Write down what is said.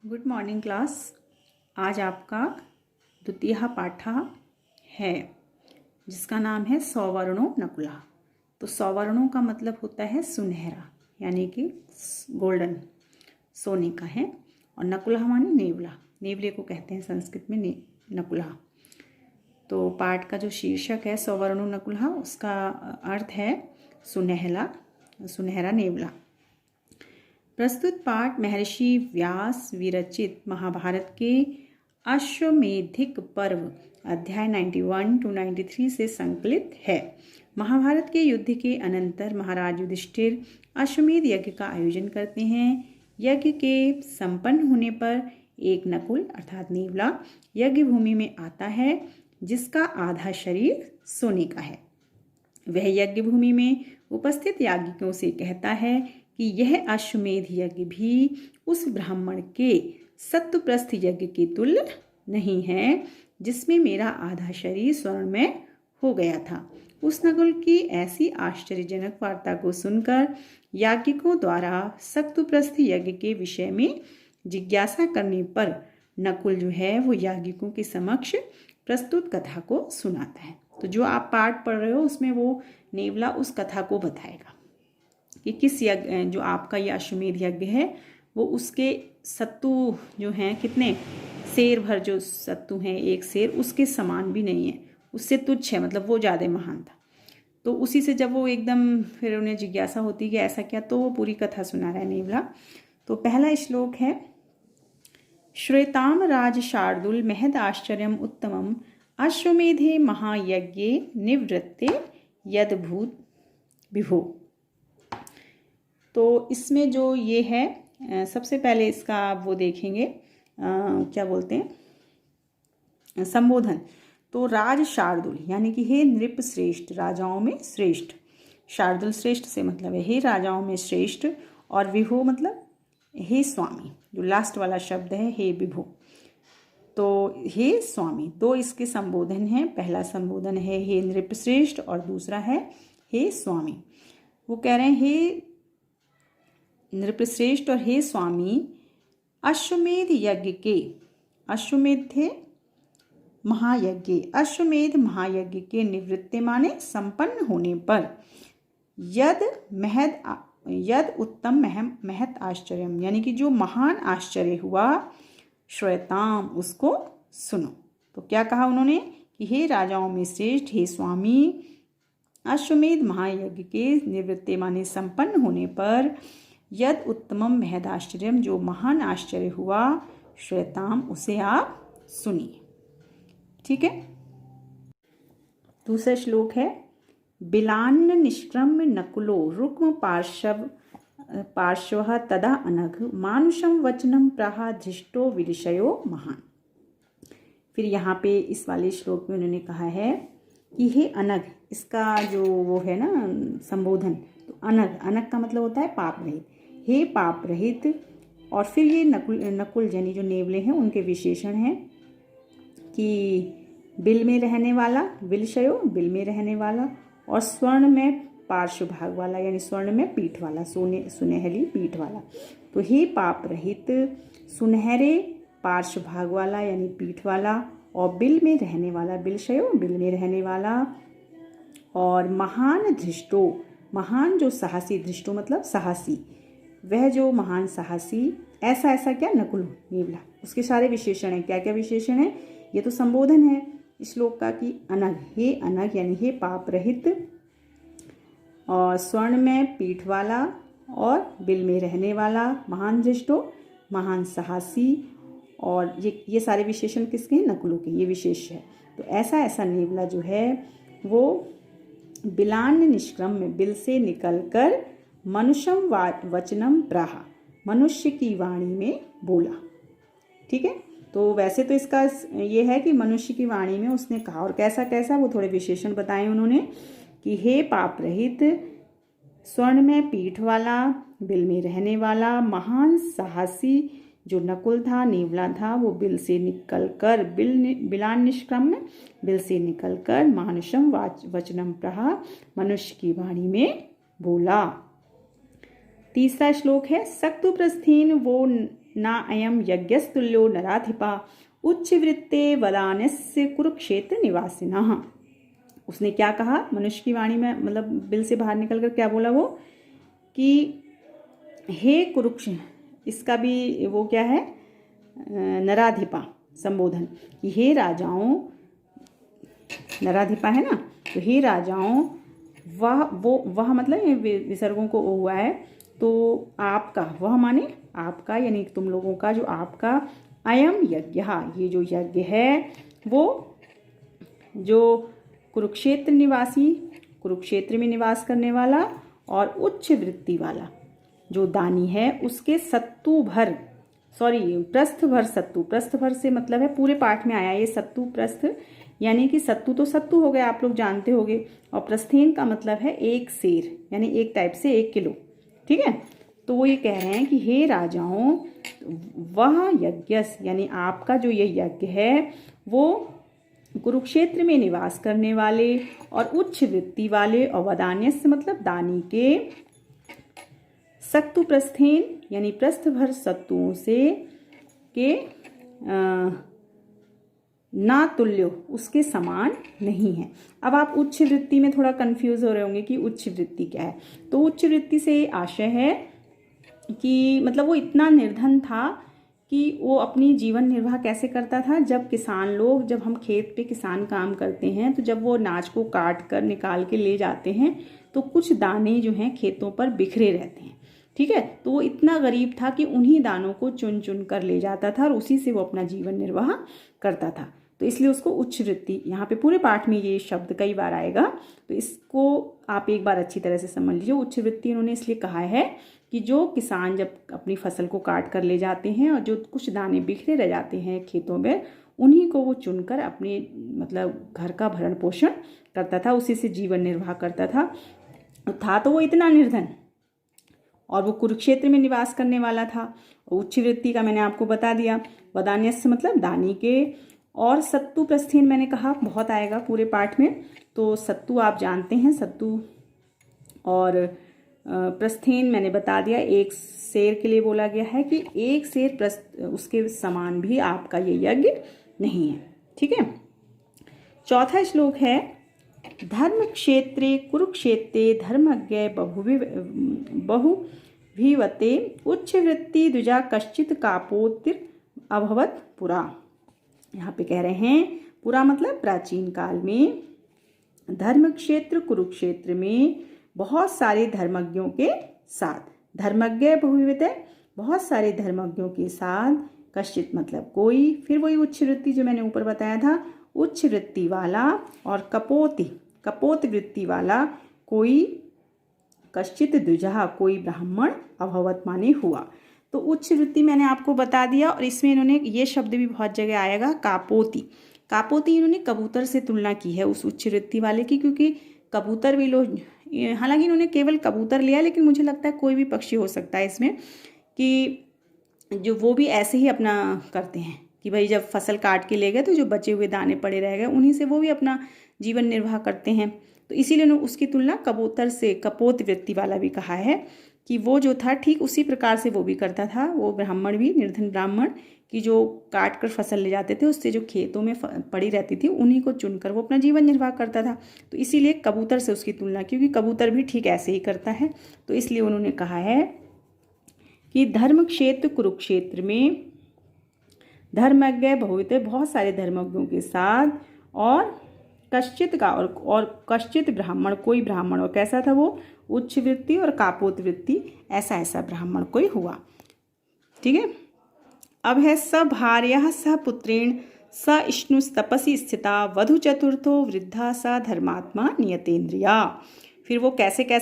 Good morning class. आज आपका द्वितीय पाठ है जिसका नाम है सौवर्णो नकुला। तो सौवर्णों का मतलब होता है सुनहरा, यानी कि गोल्डन, सोने का है। और नकुला माने नेवला, नेवले को कहते हैं संस्कृत में नकुला। तो पाठ का जो शीर्षक है सौवर्णो नकुला, उसका अर्थ है सुनहरा नेवला। प्रस्तुत पाठ महर्षि व्यास विरचित महाभारत के अश्वमेधिक पर्व अध्याय 91 to 93 से संकलित है। महाभारत के युद्ध के अनंतर महाराज युधिष्ठिर अश्वमेध यज्ञ का आयोजन करते हैं। यज्ञ के संपन्न होने पर एक नकुल अर्थात नेवला यज्ञ भूमि में आता है, जिसका आधा शरीर सोने का है। वह यज्ञ भूमि में उपस्थित याज्ञिकों से कहता है कि यह अश्वमेध यज्ञ भी उस ब्राह्मण के सत्वप्रस्थ यज्ञ के तुल्य नहीं है, जिसमें मेरा आधा शरीर स्वर्ण में हो गया था। उस नकुल की ऐसी आश्चर्यजनक वार्ता को सुनकर याज्ञिकों द्वारा सत्वप्रस्थ यज्ञ के विषय में जिज्ञासा करने पर नकुल जो है वो याज्ञिकों के समक्ष प्रस्तुत कथा को सुनाता है। तो जो आप पाठ पढ़ रहे हो उसमें वो नेवला उस कथा को बताएगा कि किस यज्ञ, जो आपका यह अश्वमेध यज्ञ है वो उसके सत्तू जो हैं, कितने शेर भर जो सत्तू हैं, एक शेर उसके समान भी नहीं है, उससे तुच्छ है, मतलब वो ज़्यादा महान था। तो उसी से जब वो एकदम फिर उन्हें जिज्ञासा होती कि ऐसा क्या, तो वो पूरी कथा सुना रहा है नेवला। तो पहला श्लोक है, श्वेताम राज शार्दुल महद आश्चर्यम उत्तमम अश्वमेधे महायज्ञे निवृत्ते यदभूत विभो। तो इसमें जो ये है, सबसे पहले इसका वो देखेंगे क्या बोलते हैं, संबोधन। तो राज शार्दुल यानी कि हे नृप श्रेष्ठ, राजाओं में श्रेष्ठ। शार्दुल श्रेष्ठ से मतलब है हे राजाओं में श्रेष्ठ, और विभो मतलब हे स्वामी। जो लास्ट वाला शब्द है हे विभो, तो हे स्वामी। दो इसके संबोधन हैं, पहला संबोधन है हे नृप श्रेष्ठ और दूसरा है हे स्वामी। वो कह रहे हैं हे नृपश्रेष्ठ और हे स्वामी, अश्वमेध यज्ञ के, अश्वमेध थे महायज्ञ, अश्वमेध महायज्ञ के निवृत्ति माने संपन्न होने पर यद उत्तम महत आश्चर्यम यानी कि जो महान आश्चर्य हुआ, श्वेताम उसको सुनो। तो क्या कहा उन्होंने कि हे राजाओं में श्रेष्ठ, हे स्वामी, अश्वमेध महायज्ञ के निवृत्ति माने संपन्न होने पर यद उत्तमम महद आश्चर्यम जो महान आश्चर्य हुआ, श्वेताम उसे आप सुनिए। ठीक है। दूसरा श्लोक है, बिलान्न निष्क्रम्य नकुलो रुक्म पार्श्व तदा अनघ मानुषम वचनम प्राहा धृष्टो विलिशयो महान। फिर यहाँ पे इस वाले श्लोक में उन्होंने कहा है कि हे अनघ, इसका जो वो है ना संबोधन, तो अनघ का मतलब होता है पाप रहित, हे पाप रहित। और फिर ये नकुल यानी जो नेवले हैं उनके विशेषण हैं कि बिल में रहने वाला, विलशयो बिल में रहने वाला, और स्वर्ण में पार्श्व भाग वाला यानी स्वर्ण में पीठ वाला, सुनहरी पीठ वाला। तो हे पाप रहित, सुनहरे पार्श्व भाग वाला यानी पीठ वाला, और बिल में रहने वाला, बिलशयो बिल में रहने वाला, और महान धृष्टो, महान जो साहसी, धृष्टो मतलब साहसी, वह जो महान साहसी, ऐसा क्या नकुल नेवला, उसके सारे विशेषण हैं। क्या क्या विशेषण है, ये तो संबोधन है श्लोक का कि अनघ, हे अनघ यानी हे पाप रहित, और स्वर्ण में पीठ वाला, और बिल में रहने वाला, महान धृष्टो महान साहसी, और ये सारे विशेषण किसके हैं, नकुलों के, ये विशेष है। तो ऐसा नेवला जो है वो बिलान्न निष्क्रम में, बिल से निकलकर मनुष्यम वचनम प्राहा, मनुष्य की वाणी में बोला। ठीक है। तो वैसे तो इसका ये है कि मनुष्य की वाणी में उसने कहा, और कैसा वो थोड़े विशेषण बताए उन्होंने कि हे पाप रहित, स्वर्ण में पीठ वाला, बिल में रहने वाला, महान साहसी जो नकुल था, नेवला था, वो बिल से निकलकर, बिलान निष्क्रम, बिल से निकलकर मानुषम वचनम प्रहा, मनुष्य की वाणी में बोला। तीसरा श्लोक है, सक्तुप्रस्थीन वो ना अयम यज्ञस्तुल्यो नराधिपा उच्चवृत्ते वदान्यस्य कुरुक्षेत्र निवासिनः। उसने क्या कहा मनुष्य की वाणी में, मतलब बिल से बाहर निकलकर क्या बोला वो कि हे कुरुक्षेत्र, इसका भी वो क्या है नराधिपा संबोधन, कि हे राजाओं, नराधिपा है ना, तो हे राजाओं, वह मतलब विसर्गों को हुआ है, तो आपका, वह माने आपका यानी तुम लोगों का, जो आपका अयम यज्ञ, ये जो यज्ञ है वो जो कुरुक्षेत्र निवासी, कुरुक्षेत्र में निवास करने वाला और उच्च वृत्ति वाला जो दानी है उसके सत्तु भर, प्रस्थ भर सत्तु, प्रस्थ भर से मतलब है पूरे पाठ में आया ये सत्तु प्रस्थ, यानी कि सत्तु तो सत्तु हो गया, आप लोग जानते होंगे, और प्रस्थेन का मतलब है एक सेर, यानी एक टाइप से 1 किलो, ठीक है। तो वो ये कह रहे हैं कि हे राजाओं, वह यज्ञ यानी आपका जो ये यज्ञ है वो कुरुक्षेत्र में निवास करने वाले और उच्च वृत्ति वाले और वदान्यस्य मतलब दानी के सत्तु प्रस्थेन यानी प्रस्थ भर सत्तुओं से के ना तुल्यो, उसके समान नहीं है। अब आप उच्च वृत्ति में थोड़ा कंफ्यूज हो रहे होंगे कि उच्च वृत्ति क्या है। तो उच्च वृत्ति से आशय है कि मतलब वो इतना निर्धन था कि वो अपनी जीवन निर्वाह कैसे करता था। जब किसान लोग, जब हम खेत पे किसान काम करते हैं तो जब वो अनाज को काट कर निकाल के ले जाते हैं तो कुछ दाने जो हैं खेतों पर बिखरे रहते हैं, ठीक है। तो वो इतना गरीब था कि उन्हीं दानों को चुन चुन कर ले जाता था और उसी से वो अपना जीवन निर्वाह करता था। तो इसलिए उसको उच्च वृत्ति, यहाँ पे पूरे पाठ में ये शब्द कई बार आएगा, तो इसको आप एक बार अच्छी तरह से समझ लीजिए। उच्च वृत्ति उन्होंने इसलिए कहा है कि जो किसान जब अपनी फसल को काट कर ले जाते हैं और जो कुछ दाने बिखरे रह जाते हैं खेतों में, उन्हीं को वो चुनकर अपने मतलब घर का भरण पोषण करता था, उसी से जीवन निर्वाह करता था। तो वो इतना निर्धन और वो कुरुक्षेत्र में निवास करने वाला था। उच्च वृत्ति का मैंने आपको बता दिया, वदान्यस्य मतलब दानी के, और सत्तु प्रस्थेन मैंने कहा बहुत आएगा पूरे पाठ में। तो सत्तु आप जानते हैं, सत्तु और प्रस्थेन मैंने बता दिया, एक शेर के लिए बोला गया है कि एक शेर उसके समान भी आपका ये यज्ञ नहीं है, ठीक है। चौथा श्लोक है धर्म क्षेत्रे कुरुक्षेत्रे धर्मज्ञ बहुभिवते उच्च वृत्ति द्विजा कश्चित कापोतिर अभवत पुरा। यहाँ पे कह रहे हैं पुरा मतलब प्राचीन काल में, धर्म क्षेत्र कुरुक्षेत्र में बहुत सारे धर्मज्ञों के साथ, धर्मज्ञ बहुविध है, बहुत सारे धर्मज्ञों के साथ, कश्चित मतलब कोई, फिर वही उच्च वृत्ति जो मैंने ऊपर बताया था, उच्च वृत्ति वाला, और कपोत वृत्ति वाला कोई, कश्चित द्विजा कोई ब्राह्मण, अभवत माने हुआ। तो उच्च वृत्ति मैंने आपको बता दिया, और इसमें इन्होंने ये शब्द भी बहुत जगह आएगा कापोती। कापोती इन्होंने कबूतर से तुलना की है उस उच्च वृत्ति वाले की, क्योंकि कबूतर भी लोग, हालांकि इन्होंने केवल कबूतर लिया, लेकिन मुझे लगता है कोई भी पक्षी हो सकता है इसमें, कि जो वो भी ऐसे ही अपना करते हैं कि भाई जब फसल काट के ले गए तो जो बचे हुए दाने पड़े रह गए उन्हीं से वो भी अपना जीवन निर्वाह करते हैं। तो इसीलिए उन्होंने उसकी तुलना कबूतर से, कपोत वृत्ति वाला भी कहा है कि वो जो था ठीक उसी प्रकार से वो भी करता था। वो ब्राह्मण भी, निर्धन ब्राह्मण कि जो काट कर फसल ले जाते थे, उससे जो खेतों में पड़ी रहती थी उन्हीं को चुनकर वो अपना जीवन निर्वाह करता था। तो इसीलिए कबूतर से उसकी तुलना, क्योंकि कबूतर भी ठीक ऐसे ही करता है। तो इसलिए उन्होंने कहा है कि धर्म क्षेत्र कुरुक्षेत्र में धर्मज्ञ बहुविध, बहुत सारे धर्मज्ञों के साथ, और कश्चित का और कश्चित ब्राह्मण, कोई ब्राह्मण, और कैसा था वो, उच्च वृत्ति और कापोत वृत्ति, ऐसा ब्राह्मण कोई हुआ, ठीक है। अब है स भार्या स पुत्रेण स इष्णुस्तपसि स्थिता वधु चतुर्थो वृद्धा स धर्मात्मा नियतेन्द्रिया। फिर वो कैसे कैसे